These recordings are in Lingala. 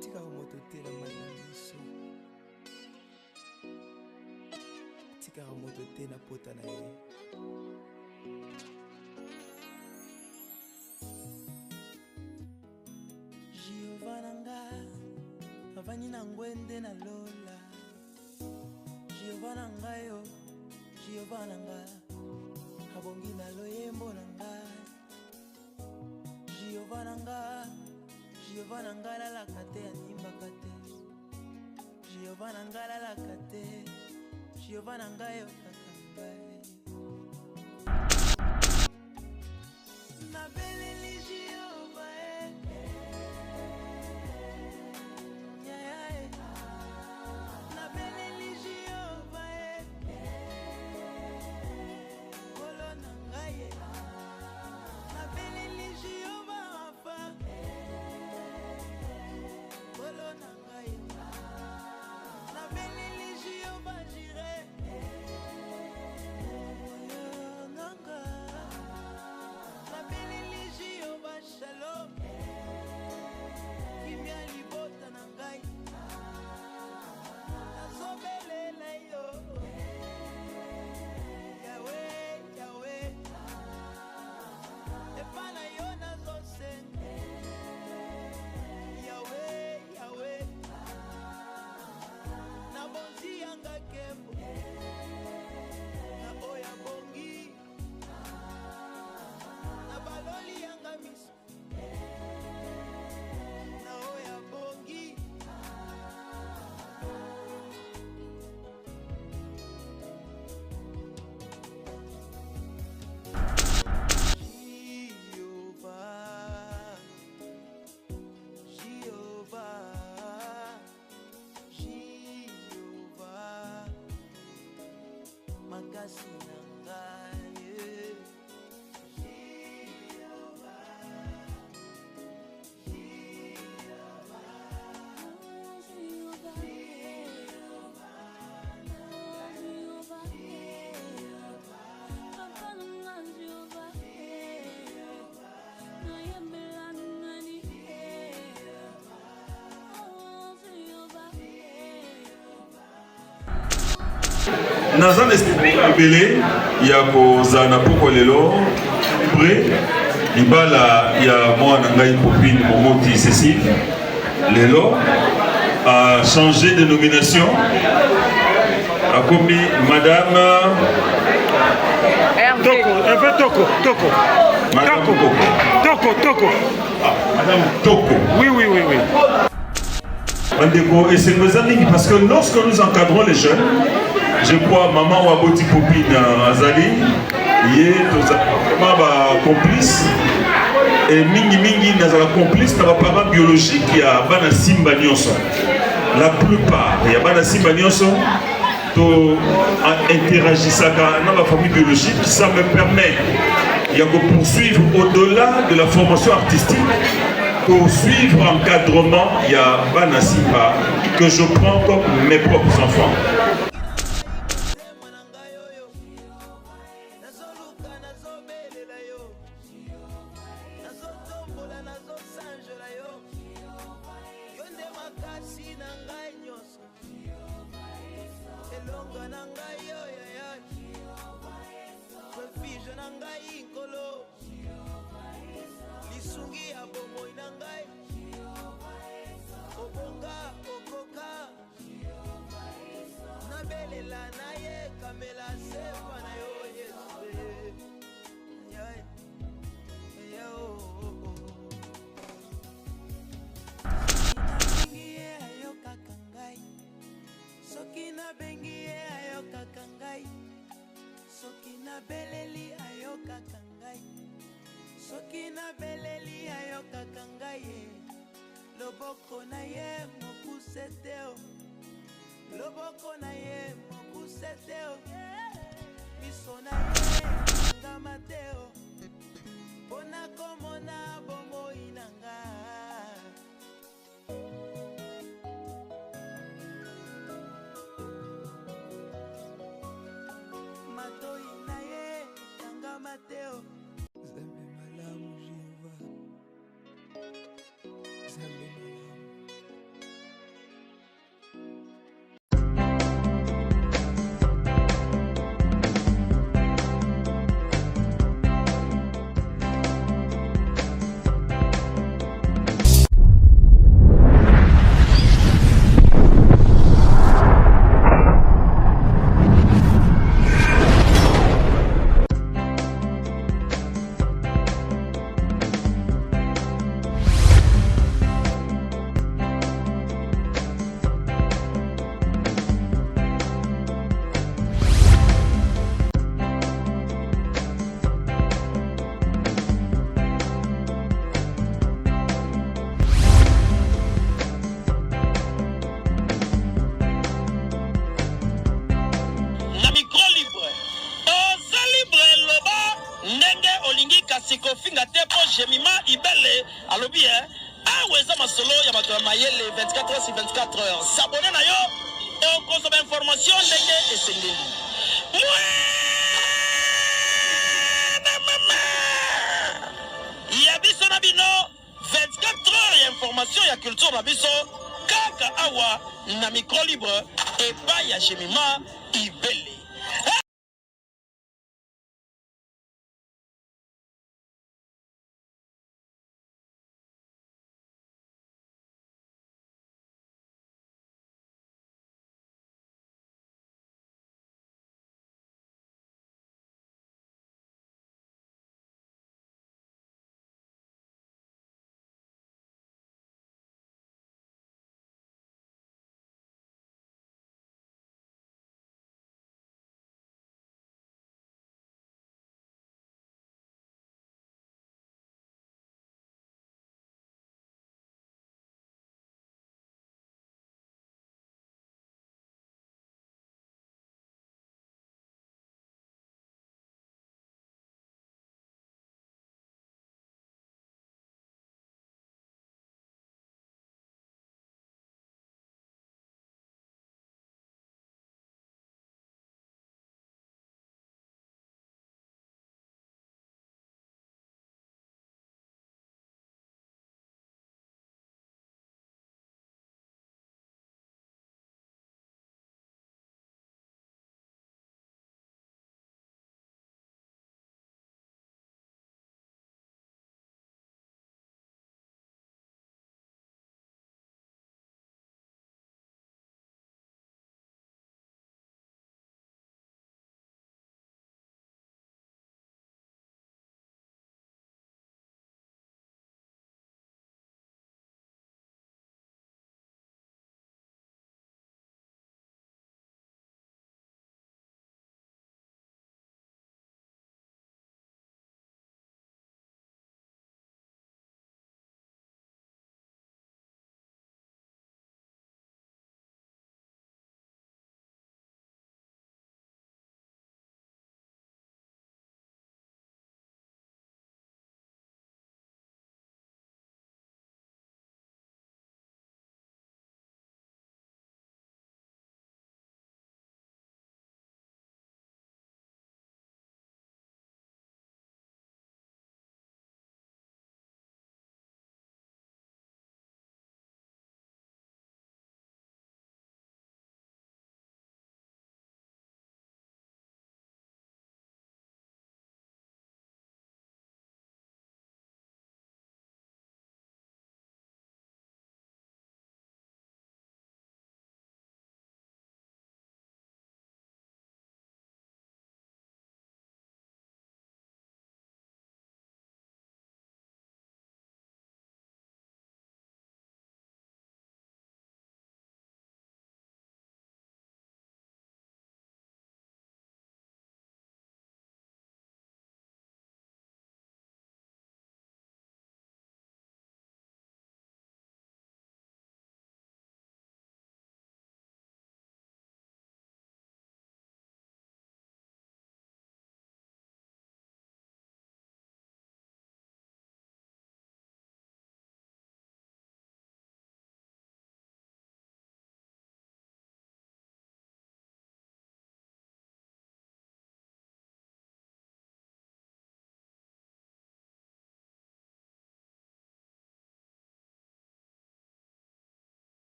tika moto te na manamiso, tika moto te na pota na ye. Giovananga avani na ngwende na lola, Giovananga yo, Giovananga abongi na loyembo na ngai, Giovananga lalaka te animbaka te, Giovananga lalaka te, Giovananga yo kaka ngai. Nabeleli Giova nabeleli Giova kolo na ngai nabeleli Giova afa kolo na ngai nabeleli Giova jire nanga nabeleli Giova shalom kimia libota na ngai nazobelela yo Yahweh Yahweh epana yo nazosenga Yahweh Yahweh na bonzi yanga kembo na oya bongi na baloli yanga miso na oya bongi makasi na ngai Nazan espéré ya kozana poko lelo pré libala ya mwana ngai copine Momoti Cécile lelo a changé de nomination a commis madame Toko. Madame Toko. Ah, madame Toko. Oui. Et c'est nos amis parce que lorsque nous encadrons les jeunes, je crois maman Waboti Popine Azali, il est vraiment complice et mingi nazala complice na parents biologiques il y a bana simba nyonso. La plupart il y a bana simba nyonso to interagissaka dans la famille biologique, ça me permet de poursuivre au-delà de la formation artistique. Pour suivre l'encadrement, il y a Bana Simba que je prends comme mes propres enfants. Sokina beleli ayoka kangaye loboko na ye mokuseteo loboko na ye mokuseteo miso na ye ngamateo pona komona bomo inanga matoi na ye ngamateo Zambe malamu Zambe malamu Mayele alobi aweza masolo ya bato ya Mayele 24 heures sur 24 heures. S'abonner na yo et on consomme information ndenge esengeli. Ya biso na bino 24 heures ya information ya culture na biso kaka awa na micro libre et pas ya Jemima Ibele.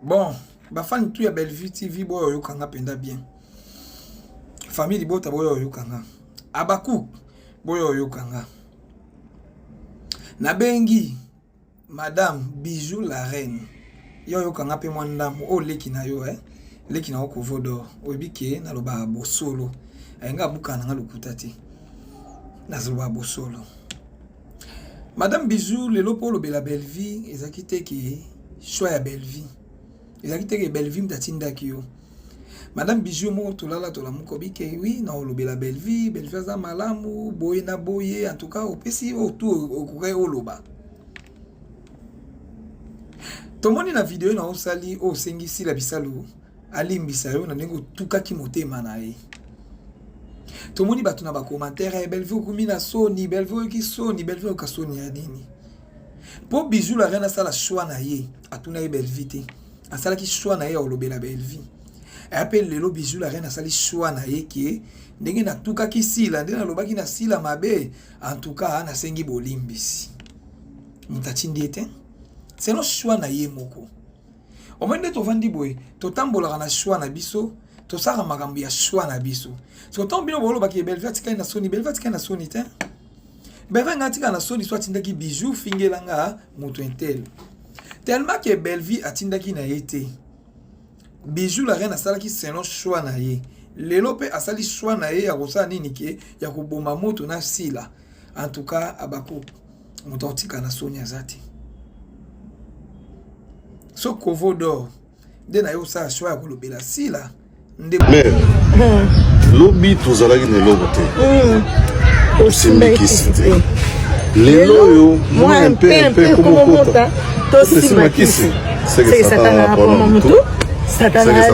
Bon, bafani tu ya Bellevue TV boyo yokanga penda bien. Famille Bota boyo yokanga. Abakou boyo yokanga. Nabengi Madame Bijou la reine. Yo yokanga pe mwandamu o leki na yo leki na okovodo obike na loba bosolo. Ayenga bukana nga lokuta te. Na loba bosolo. Madame Bijou le lopo lo bela Bellevue ezaki te ki choix ya Bellevue. Ezaki te ki Bellevue mtatinda kiyo. Madame Bijou mo tolala tola mukobike oui na lo bela Bellevue, Bellevue za malamu, boye na boye en tout cas opesi autour okukai oloba. Tomoni na video na osali o sengisi la bisalo alimbisa yo na ndenge tukaki motema na ye. Tomoni batu na ba commentaire Bellevue kumina soni, Bellevue ki soni, Bellevue ka soni ya nini. Po Bijou la reine sala choix na ye, atuna ye Bellevue te. Asala ki choix na ye olobela Bellevue. Et après lelo Bijou la reine sali choix na ye ki ndenge na tukaki sila, ndenge na lobaki na sila mabe, en tout cas na sengi bolimbisi. Mutatindi ete. C'est no choix na ye moko. O mende to vandi boy, to tambola na choix na biso, to sara makambo ya choix na biso. So to bino bolo baki Bellevue tika na soni, Bellevue tika na soni te. Bellevue ngatika na soni soit tindaki Bijou fingelanga moto intel. Tellement que Bellevue atindaki na yete. Bijou la reine asala ki c'est no choix na ye. Lelo pe asali choix na ye ya kosa nini ke ya koboma moto na sila. En tout cas abako moto tika na soni azati. So kovodo de na yo sa choix ya kolobela sila nde mais lobi tozalaki ne lobote osimbekisi te lelo yo moi un peu komokota tosimbakisi seke satana na mutu satana na